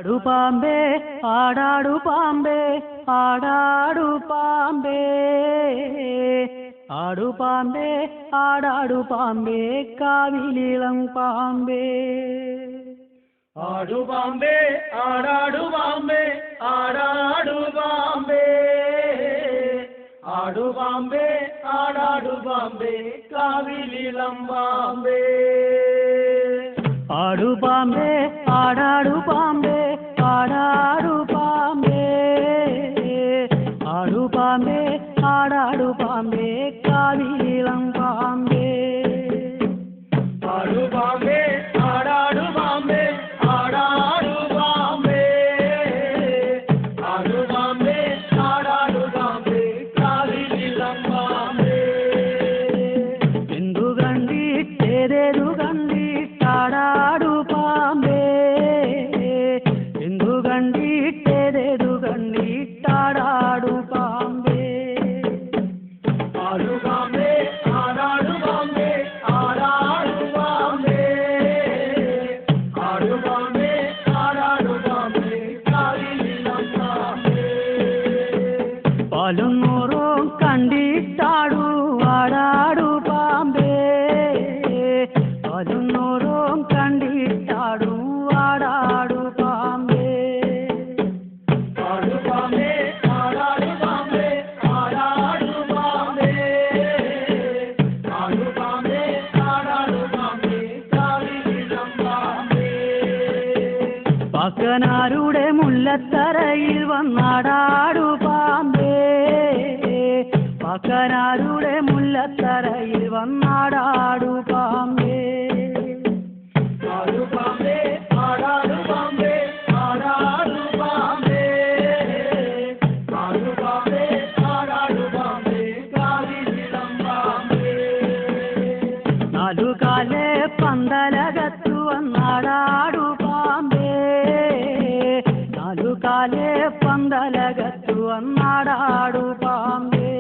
ആടാടു പാമ്പേ ആടാടു പാമ്പേ ആടാടു പാമ്പേ ആടു പാമ്പേ ആടാടു പാമ്പേ കാവിലിളം പാമ്പേ ആടു പാമ്പേ ആടാടു പാമ്പേ ആടാടു പാമ്പേ ആടു പാമ്പേ ആടാടു പാമ്പേ കാവിലിളം പാമ്പേ ആടു പാമ്പേ ആടാടു പാമ്പേ ആടാടു പാമ്പേ ആടു പാമ്പേ ആടാടു പാമ്പേ കാവിലിളം പാമ്പേ ആടു പാമ്പേ ആടാടു പാമ്പേ ആടാടു പാമ്പേ ആടു പാമ്പേ ആടാടു പാമ്പേ കാവിലിളം പാമ്പേ എന്തു കണ്ടിട്ടേതേതു കണ്ടിട്ടാടാടു പാമ്പേ എന്തു കണ്ടിട്ടേതേതു കണ്ടിട്ടാടാടു പാമ്പേ ആടു പാമ്പേ ആടാടു പാമ്പേ ആടാടു പാമ്പേ ആടു പാമ്പേ ആടാടു പാമ്പേ കാവിലിളം പാമ്പേ പാലും നൂറും കണ്ടിട്ടാടു ആടാടു പാമ്പേ പാലും നൂറും കണ്ടിട്ടാടു ആടാടു പാമ്പേ ആടു പാമ്പേ ആടാടു പാമ്പേ ആടാടു പാമ്പേ ആടു പാമ്പേ ആടാടു പാമ്പേ കാവിലിളം പാമ്പേ പാക്കനാരുടെ മുല്ലത്തറയിൽ വന്നാടാടു പാമ്പേ പാക്കനാരുടെ മുല്ലത്തറയിൽ വന്നാടാടു പാമ്പേ ആടു പാമ്പേ ആടാടു പാമ്പേ ആടാടു പാമ്പേ ആടു പാമ്പേ ആടാടു പാമ്പേ കാവിലിളം പാമ്പേ നാലുകാലെ പന്തലകത്തു വന്നാടാടു പാമ്പേ നാലുകാലെ പന്തലകത്തു വന്നാടാടു പാമ്പേ